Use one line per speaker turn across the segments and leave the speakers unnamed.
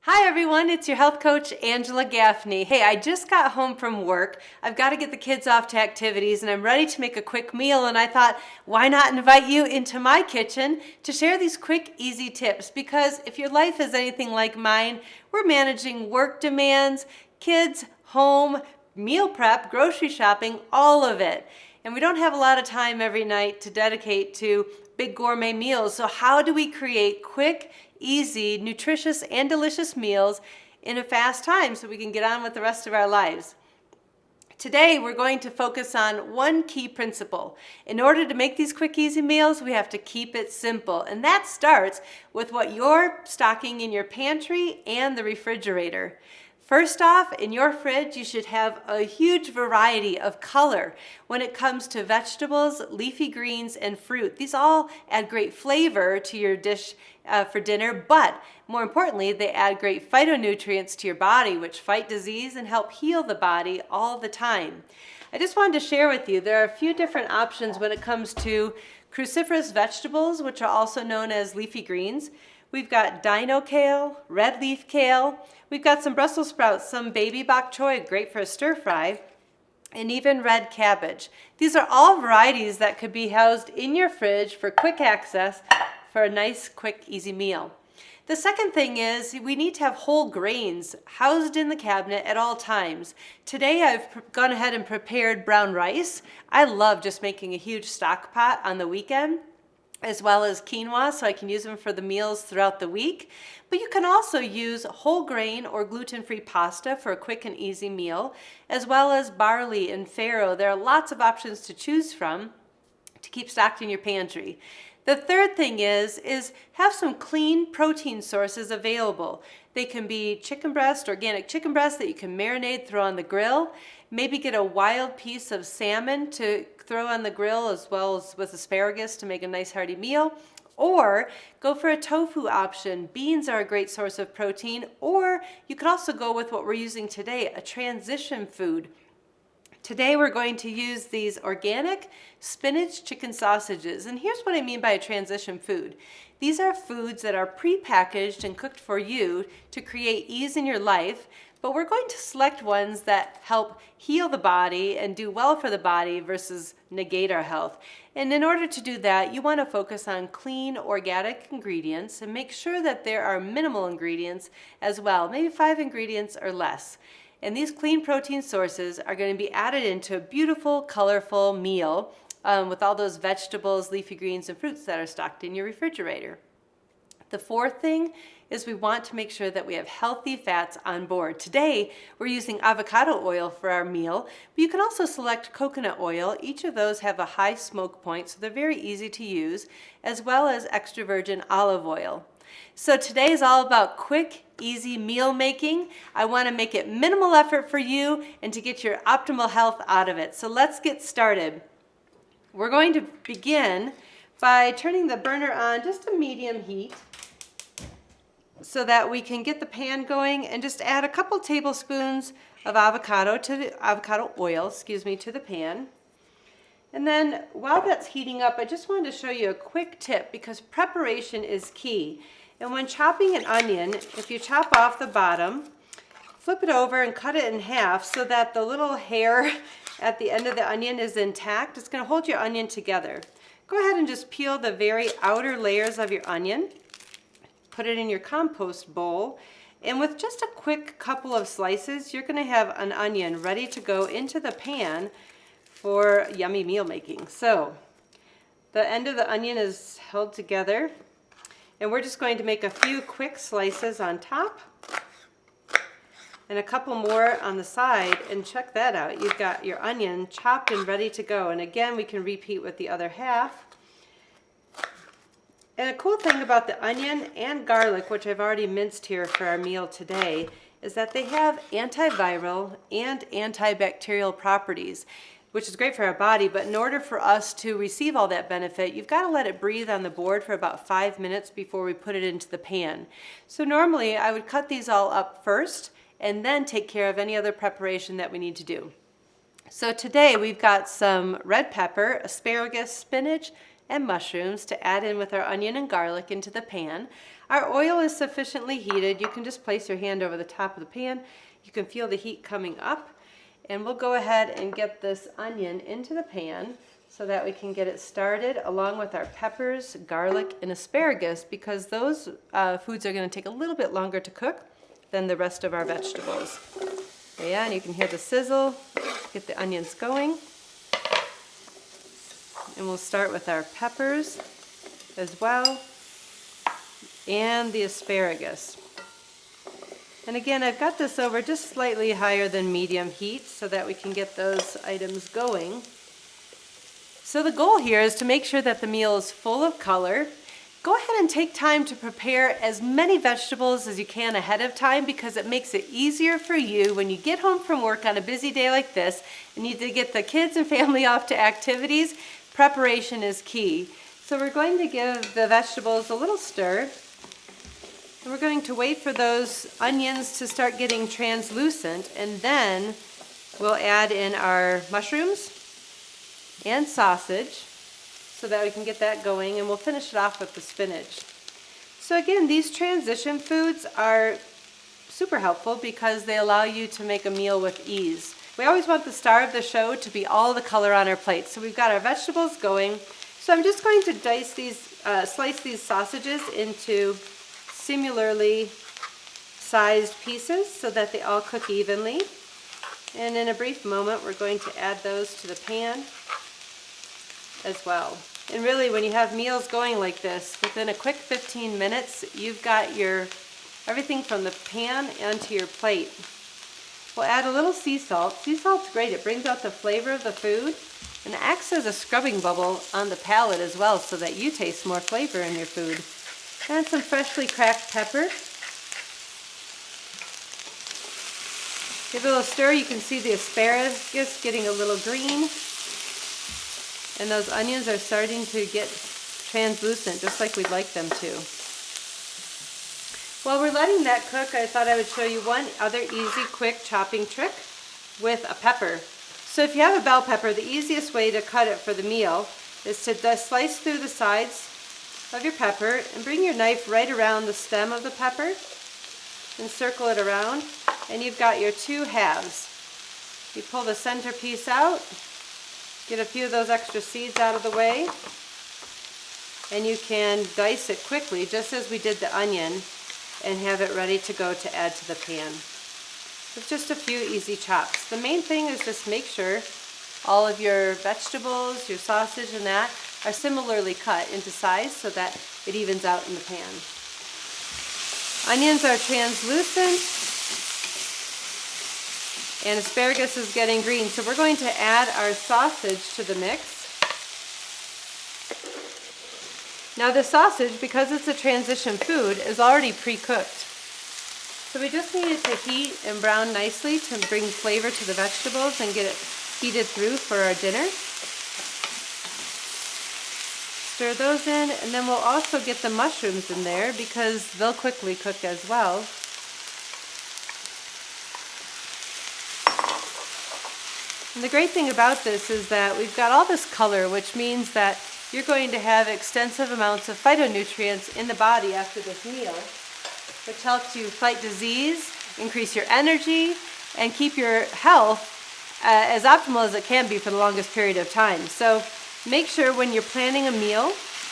Hi everyone, it's your health coach Angela Gaffney. Hey, I just got home from work. I've got to get the kids off to activities and I'm ready to make a quick meal, and I thought, why not invite you into my kitchen to share these quick, easy tips? Because if your life is anything like mine, we're managing work demands, kids, home, meal prep, grocery shopping, all of it. And we don't have a lot of time every night to dedicate to big gourmet meals. So how do we create quick, easy, nutritious, and delicious meals in a fast time so we can get on with the rest of our lives? Today, we're going to focus on one key principle. In order to make these quick, easy meals, we have to keep it simple. And that starts with what you're stocking in your pantry and the refrigerator. First off, in your fridge, you should have a huge variety of color when it comes to vegetables, leafy greens, and fruit. These all add great flavor to your dish for dinner, but more importantly, they add great phytonutrients to your body, which fight disease and help heal the body all the time. I just wanted to share with you, there are a few different options when it comes to cruciferous vegetables, which are also known as leafy greens. We've got dino kale, red leaf kale. We've got some Brussels sprouts, some baby bok choy, great for a stir fry, and even red cabbage. These are all varieties that could be housed in your fridge for quick access for a nice, quick, easy meal. The second thing is we need to have whole grains housed in the cabinet at all times. Today I've gone ahead and prepared brown rice. I love just making a huge stock pot on the weekend, as well as quinoa, so I can use them for the meals throughout the week. But you can also use whole grain or gluten-free pasta for a quick and easy meal, as well as barley and farro. There are lots of options to choose from to keep stocked in your pantry. The third thing is have some clean protein sources available. They can be chicken breast, organic chicken breast that you can marinate, throw on the grill. Maybe get a wild piece of salmon to throw on the grill, as well as with asparagus to make a nice hearty meal. Or go for a tofu option. Beans are a great source of protein. Or you could also go with what we're using today, a transition food. Today we're going to use these organic spinach chicken sausages. And here's what I mean by a transition food. These are foods that are pre-packaged and cooked for you to create ease in your life, but we're going to select ones that help heal the body and do well for the body versus negate our health. And in order to do that, you want to focus on clean, organic ingredients and make sure that there are minimal ingredients as well, maybe 5 ingredients or less. And these clean protein sources are going to be added into a beautiful, colorful meal with all those vegetables, leafy greens, and fruits that are stocked in your refrigerator. The fourth thing is we want to make sure that we have healthy fats on board. Today, we're using avocado oil for our meal, but you can also select coconut oil. Each of those have a high smoke point, so they're very easy to use, as well as extra virgin olive oil. So today is all about quick, easy meal making. I want to make it minimal effort for you and to get your optimal health out of it. So let's get started. We're going to begin by turning the burner on just a medium heat so that we can get the pan going, and just add a couple tablespoons of avocado oil to the pan. And then while that's heating up, I just wanted to show you a quick tip, because preparation is key. And when chopping an onion, if you chop off the bottom, flip it over and cut it in half so that the little hair at the end of the onion is intact. It's going to hold your onion together. Go ahead and just peel the very outer layers of your onion. Put it in your compost bowl. And with just a quick couple of slices, you're going to have an onion ready to go into the pan for yummy meal making. So the end of the onion is held together, and we're just going to make a few quick slices on top and a couple more on the side, and check that out. You've got your onion chopped and ready to go. And again, we can repeat with the other half. And a cool thing about the onion and garlic, which I've already minced here for our meal today, is that they have antiviral and antibacterial properties, which is great for our body. But in order for us to receive all that benefit, you've got to let it breathe on the board for about 5 minutes before we put it into the pan. So normally I would cut these all up first and then take care of any other preparation that we need to do. So today we've got some red pepper, asparagus, spinach, and mushrooms to add in with our onion and garlic into the pan. Our oil is sufficiently heated. You can just place your hand over the top of the pan. You can feel the heat coming up. And we'll go ahead and get this onion into the pan so that we can get it started, along with our peppers, garlic, and asparagus, because those foods are going to take a little bit longer to cook than the rest of our vegetables. Yeah, and you can hear the sizzle. Get the onions going. And we'll start with our peppers as well, and the asparagus. And again, I've got this over just slightly higher than medium heat so that we can get those items going. So the goal here is to make sure that the meal is full of color. Go ahead and take time to prepare as many vegetables as you can ahead of time, because it makes it easier for you when you get home from work on a busy day like this and you need to get the kids and family off to activities. Preparation is key. So we're going to give the vegetables a little stir. And we're going to wait for those onions to start getting translucent, and then we'll add in our mushrooms and sausage so that we can get that going, and we'll finish it off with the spinach. So again, these transition foods are super helpful because they allow you to make a meal with ease. We always want the star of the show to be all the color on our plate. So we've got our vegetables going. So I'm just going to slice these sausages into similarly sized pieces so that they all cook evenly. And in a brief moment, we're going to add those to the pan as well. And really, when you have meals going like this, within a quick 15 minutes, you've got your everything from the pan onto your plate. We'll add a little sea salt. Sea salt's great. It brings out the flavor of the food and acts as a scrubbing bubble on the palate as well, so that you taste more flavor in your food. And some freshly cracked pepper. Give it a little stir. You can see the asparagus getting a little green. And those onions are starting to get translucent, just like we'd like them to. While we're letting that cook, I thought I would show you one other easy, quick chopping trick with a pepper. So if you have a bell pepper, the easiest way to cut it for the meal is to slice through the sides of your pepper and bring your knife right around the stem of the pepper and circle it around, and you've got your two halves. You pull the center piece out, get a few of those extra seeds out of the way, and you can dice it quickly, just as we did the onion, and have it ready to go to add to the pan. With just a few easy chops. The main thing is just make sure all of your vegetables, your sausage and that are similarly cut into size so that it evens out in the pan. Onions are translucent and asparagus is getting green, so we're going to add our sausage to the mix. Now the sausage, because it's a transition food, is already pre-cooked. So we just need it to heat and brown nicely to bring flavor to the vegetables and get it heated through for our dinner. Stir those in, and then we'll also get the mushrooms in there because they'll quickly cook as well. And the great thing about this is that we've got all this color, which means that you're going to have extensive amounts of phytonutrients in the body after this meal, which helps you fight disease, increase your energy, and keep your health as optimal as it can be for the longest period of time. So make sure when you're planning a meal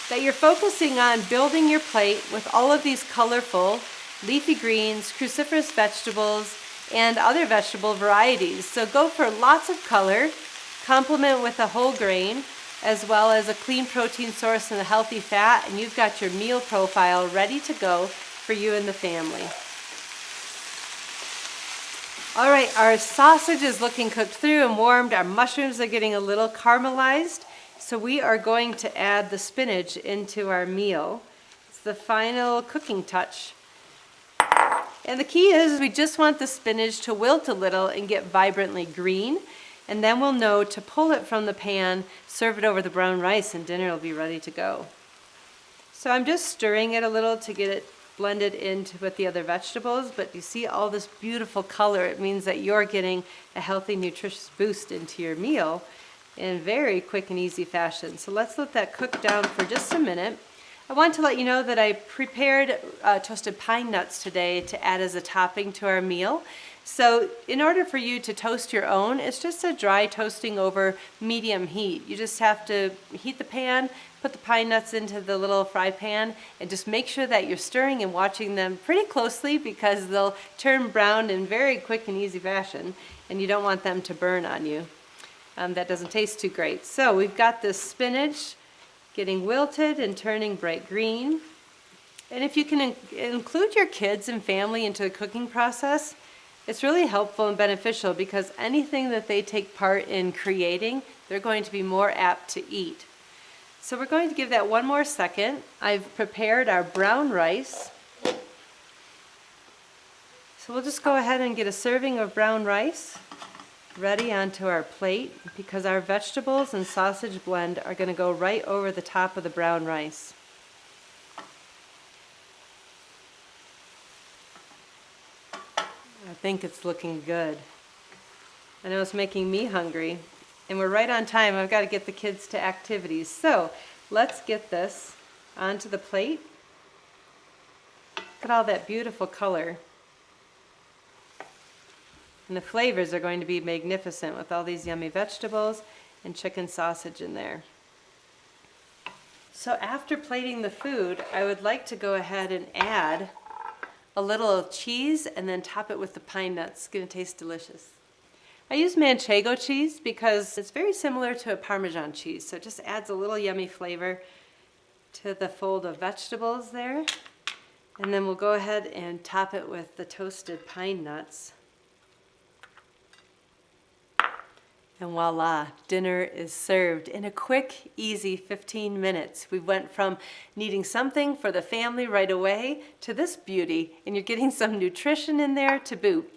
that you're focusing on building your plate with all of these colorful leafy greens, cruciferous vegetables, and other vegetable varieties. So go for lots of color, complement with a whole grain, as well as a clean protein source and a healthy fat, and you've got your meal profile ready to go for you and the family. All right, our sausage is looking cooked through and warmed. Our mushrooms are getting a little caramelized. So we are going to add the spinach into our meal. It's the final cooking touch. And the key is we just want the spinach to wilt a little and get vibrantly green. And then we'll know to pull it from the pan, serve it over the brown rice, and dinner will be ready to go. So I'm just stirring it a little to get it blended into with the other vegetables, but you see all this beautiful color. It means that you're getting a healthy, nutritious boost into your meal. in very quick and easy fashion. So let's let that cook down for just a minute. I want to let you know that I prepared toasted pine nuts today to add as a topping to our meal. So in order for you to toast your own, it's just a dry toasting over medium heat. You just have to heat the pan, put the pine nuts into the little fry pan, and just make sure that you're stirring and watching them pretty closely because they'll turn brown in very quick and easy fashion, and you don't want them to burn on you. That doesn't taste too great. So we've got this spinach getting wilted and turning bright green. And if you can include your kids and family into the cooking process, it's really helpful and beneficial because anything that they take part in creating, they're going to be more apt to eat. So we're going to give that one more second. I've prepared our brown rice. So we'll just go ahead and get a serving of brown rice ready onto our plate because our vegetables and sausage blend are going to go right over the top of the brown rice. I think it's looking good. I know it's making me hungry, and we're right on time. I've got to get the kids to activities. So let's get this onto the plate. Look at all that beautiful color. And the flavors are going to be magnificent with all these yummy vegetables and chicken sausage in there. So after plating the food, I would like to go ahead and add a little cheese and then top it with the pine nuts. It's going to taste delicious. I use manchego cheese because it's very similar to a Parmesan cheese, so it just adds a little yummy flavor to the fold of vegetables there. And then we'll go ahead and top it with the toasted pine nuts. And voila, dinner is served in a quick, easy 15 minutes. We went from needing something for the family right away to this beauty, and you're getting some nutrition in there to boot.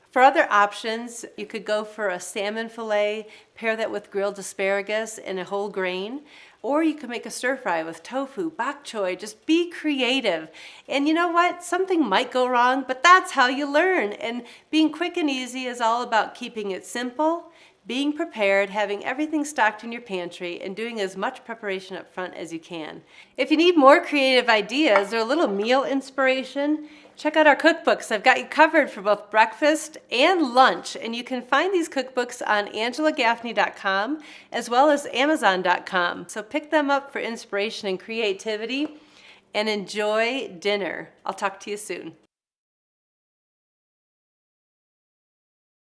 For other options, you could go for a salmon fillet, pair that with grilled asparagus and a whole grain, or you could make a stir fry with tofu, bok choy. Just be creative. And you know what? Something might go wrong, but that's how you learn. And being quick and easy is all about keeping it simple, being prepared, having everything stocked in your pantry, and doing as much preparation up front as you can. If you need more creative ideas or a little meal inspiration, check out our cookbooks. I've got you covered for both breakfast and lunch, and you can find these cookbooks on AngelaGaffney.com as well as Amazon.com. So pick them up for inspiration and creativity, and enjoy dinner. I'll talk to you soon.